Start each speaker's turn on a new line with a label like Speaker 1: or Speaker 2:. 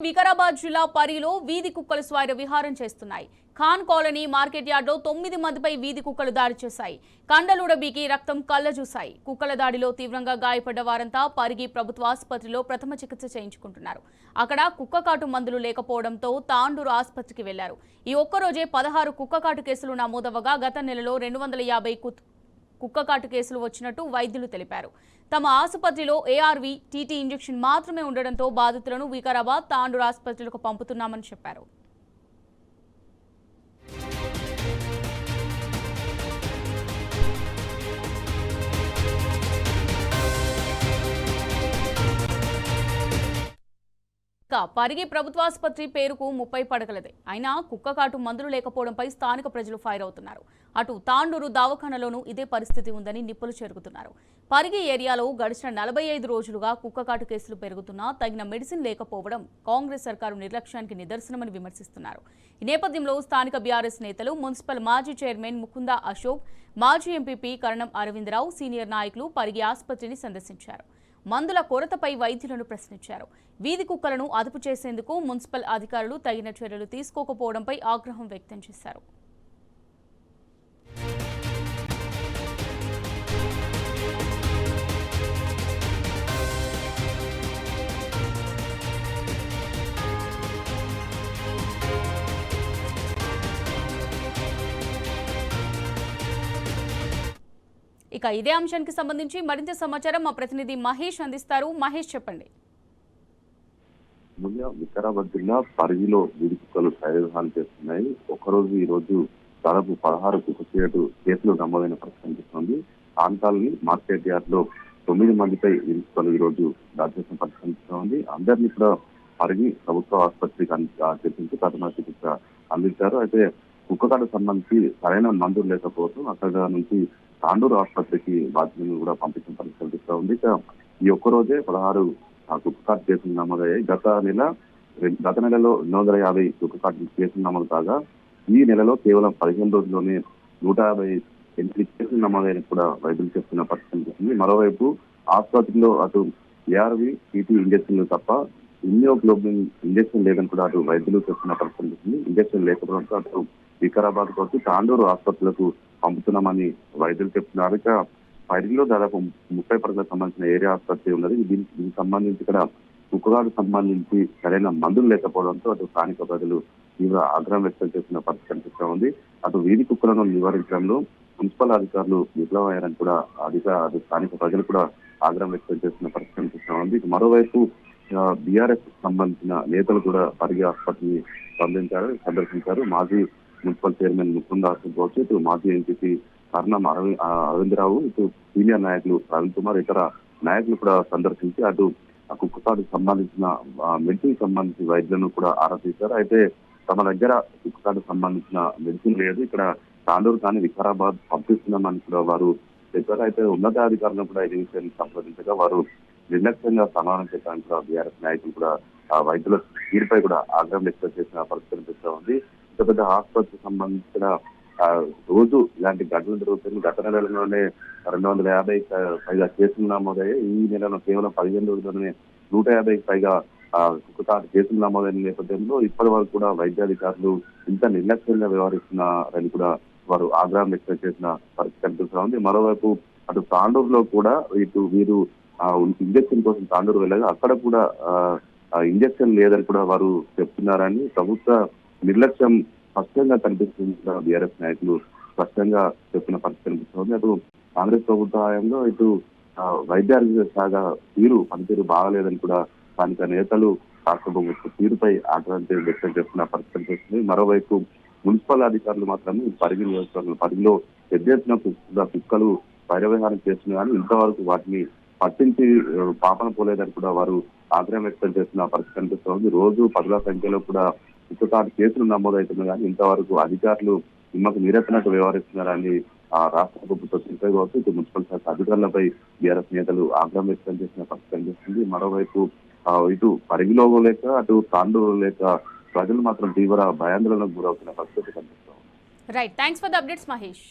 Speaker 1: వికారాబాద్ జిల్లా పరిలో వీధి కుక్కలు స్వైర విహారం చేస్తున్నాయి. ఖాన్ కాలనీ మార్కెట్ యార్డ్లో 9 మందిపై వీధి కుక్కలు దాడి చేశాయి. కండలుడబీకి రక్తం కళ్లజూశాయి. కుక్కల దాడిలో తీవ్రంగా గాయపడ్డ వారంతా పరిగి ప్రభుత్వ ఆసుపత్రిలో ప్రథమ చికిత్స చేయించుకుంటున్నారు. అక్కడ కుక్కకాటు మందులు లేకపోవడంతో తాండూరు ఆసుపత్రికి వెళ్లారు. ఈ ఒక్కరోజే 16 కుక్కకాటు కేసులు నమోదవగా గత నెలలో 250 కుక్కకాటు కేసులు వచ్చినట్టు వైద్యులు తెలిపారు. తమ ఆసుపత్రిలో ఏఆర్వి, టీటీ ఇంజెక్షన్ మాత్రమే ఉండడంతో బాధితులను వికారాబాద్, తాండూరు ఆసుపత్రులకు పంపుతున్నామని చెప్పారు. పరిగి ప్రభుత్వాసుపత్రి పేరుకు 30 పడగలదే. అయినా కుక్కకాటు మందులు లేకపోవడంపై స్థానిక ప్రజలు ఫైర్ అవుతున్నారు. అటు తాండూరు దవాఖానలోనూ ఇదే పరిస్థితి ఉందని నిప్పులు చెరుగుతున్నారు. పరిగి ఏరియాలో గడిచిన 45 రోజులుగా కుక్కకాటు కేసులు పెరుగుతున్నా తగిన మెడిసిన్ లేకపోవడం కాంగ్రెస్ సర్కారు నిర్లక్ష్యానికి నిదర్శనమని విమర్శిస్తున్నారు. ఈ నేపథ్యంలో స్థానిక బీఆర్ఎస్ నేతలు, మున్సిపల్ మాజీ చైర్మన్ ముకుంద అశోక్, మాజీ ఎంపీపీ కరణం అరవిందరావు, సీనియర్ నాయకులు పరిగి ఆసుపత్రిని సందర్శించారు. మందుల కొరతపై వైద్యులను ప్రశ్నించారు. వీధి కుక్కలను అదుపు చేసేందుకు మున్సిపల్ అధికారులు తగిన చర్యలు తీసుకోకపోవడంపై ఆగ్రహం వ్యక్తం చేశారు. ఇక ఇదే అంశానికి సంబంధించి మరింత సమాచారం మా ప్రతినిధి మహేష్ అందిస్తారు. మహేష్, చెప్పండి.
Speaker 2: వికారాబాద్ జిల్లా పరిగిలో వీధి కుక్కలు శైర్యవిహారం చేస్తున్నాయి. ఒకరోజు ఈ రోజు దాదాపు 16 కుక్క కేసులు నమోదైన పరిస్థితి కనిపిస్తుంది. ఆంకాలని మార్కెట్ యార్డ్ లో 9 మందిపై వీధి కుక్కలు ఈ రోజు దాడి చేసిన పరిస్థితి కనిపిస్తుంది. అందరినీ కూడా పరిగి ప్రభుత్వ ఆసుపత్రికి చేర్పించి ప్రథమ చికిత్స అందించారు. అయితే కుక్కకాటు సంబంధించి సరైన మందులు లేకపోవడం అక్కడ నుంచి తాండూరు ఆసుపత్రికి బాధ్యతలను కూడా పంపించిన పరిస్థితి కనిపిస్తూ ఉంది. ఈ ఒక్కరోజే 16 కుక్కకాటు కేసులు నమోదయ్యాయి. గత నెలలో 250 కుక్కకాటు కేసులు నమోదు కాగా ఈ నెలలో కేవలం 15 రోజుల్లోనే 158 కేసులు నమోదైన కూడా వైద్యులు చెప్తున్న పరిస్థితి కనిపిస్తుంది. మరోవైపు ఆసుపత్రిలో అటు ఏఆర్వి, టీటీ ఇంజక్షన్లు తప్ప ఇమ్యూనోగ్లోబులిన్ ఇంజక్షన్ లేదని కూడా అటు వైద్యులు చెప్తున్న పరిస్థితి కనిపిస్తుంది. ఇంజక్షన్ లేకపోవడంతో అటు వికారాబాద్ వచ్చి తాండూరు ఆసుపత్రులకు పంపుతున్నామని వైద్యులు చెప్తున్నారు. ఇక పరిగిలో దాదాపు 30 పడగలకు సంబంధించిన ఏరియా ఆసుపత్రి ఉన్నది. దీనికి సంబంధించి ఇక్కడ కుక్కగాడు సంబంధించి సరైన మందులు లేకపోవడంతో అటు స్థానిక ప్రజలు తీవ్ర ఆగ్రహం వ్యక్తం చేస్తున్న పరిస్థితి కనిపిస్తూ ఉంది. అటు వీధి కుక్కలను నివారించడంలో మున్సిపల్ అధికారులు విఫలమయ్యారని కూడా అటు స్థానిక ప్రజలు కూడా ఆగ్రహం వ్యక్తం చేస్తున్న పరిస్థితి కనిపిస్తూ ఉంది. మరోవైపు బీఆర్ఎస్ సంబంధించిన నేతలు కూడా పరిగి ఆసుపత్రిని సందర్శించారు. మాజీ మున్సిపల్ చైర్మన్ ముకుంద అశోక్, ఇటు మాజీ ఎంపీ కరణం అరవిందరావు, ఇటు సీనియర్ నాయకులు రవి కుమార్, ఇతర నాయకులు కూడా సందర్శించి అటు కుక్కకాటుకు సంబంధించిన మెడిసిన్ సంబంధించిన వైద్యులను కూడా ఆరా తీశారు. అయితే తమ దగ్గర కుక్కకాటుకు సంబంధించిన మెడిసిన్ లేదు, ఇక్కడ తాండూరు కానీ వికారాబాద్ పంపిస్తున్నామని కూడా వారు చెప్పారు. అయితే ఉన్నతాధికారులను కూడా ఈ విషయాన్ని సంప్రదించగా వారు నిర్లక్ష్యంగా సమాధానం చెప్పడానికి కూడా బీఆర్ఎస్ నాయకులు కూడా వైద్యుల తీరుపై కూడా ఆగ్రహం వ్యక్తం చేసిన పరిస్థితి కనిపిస్తూ ఉంది. పెద్ద ఆసుపత్రికి సంబంధించిన రోజు ఇలాంటి ఘటనలు జరుగుతుంది. గత నెలలోనే 250 పైగా కేసులు నమోదయ్యాయి. ఈ నెలలో కేవలం 15 రోజుల్లోనే 150కి పైగా కుక్కకాటు కేసులు నమోదైన నేపథ్యంలో ఇప్పటి వరకు కూడా వైద్యాధికారులు ఇంత నిర్లక్ష్యంగా వ్యవహరిస్తున్నారని కూడా వారు ఆగ్రహం వ్యక్తం చేసిన పరిస్థితి కనిపిస్తూ ఉంది. మరోవైపు అటు తాండూరులో కూడా వీరు ఇంజక్షన్ కోసం తాండూరు వెళ్ళగా అక్కడ కూడా ఇంజక్షన్ లేదని కూడా వారు చెప్తున్నారని ప్రభుత్వ నిర్లక్ష్యం స్పష్టంగా కనిపిస్తుంది. బీఆర్ఎస్ నాయకులు స్పష్టంగా చెప్పిన పరిస్థితి కనిపిస్తుంది. అటు కాంగ్రెస్ ప్రభుత్వ హయాంలో ఇటు వైద్యారోగ్య శాఖ పనితీరు బాగలేదని కూడా స్థానిక నేతలు రాష్ట్ర ప్రభుత్వ తీరుపై ఆగ్రహం వ్యక్తం చేస్తున్న పరిస్థితి కనిపిస్తుంది. మరోవైపు మున్సిపల్ అధికారులు మాత్రం పరిగి నియోజకవర్గం పరిగిలో పెద్ద ఎత్తున కుక్కలు పర్యవహారం చేస్తున్నారు కానీ ఇంతవరకు వాటిని పట్టించి పాపన పోలేదని కూడా వారు ఆగ్రహం వ్యక్తం చేస్తున్న పరిస్థితి కనిపిస్తుంది. రోజు 10ల సంఖ్యలో కూడా కుక్కకాటు కేసులు నమోదవుతున్నాయి కానీ ఇంతవరకు అధికారులు నిమ్మకు నీరెత్తినట్టు వ్యవహరిస్తున్నారని రాష్ట్ర ప్రభుత్వ తీరుపై కావచ్చు ఇటు మున్సిపల్ శాఖ అధికారులపై బీఆర్ఎస్ నేతలు ఆగ్రహం వ్యక్తం చేసిన పరిస్థితి కనిపిస్తుంది. మరోవైపు ఇటు పరిగిలో లేక అటు తాండూరు లేక ప్రజలు మాత్రం తీవ్ర భయాందోళనకు గురవుతున్న పరిస్థితి కనిపిస్తుంది.
Speaker 1: Right, thanks for the updates Mahesh.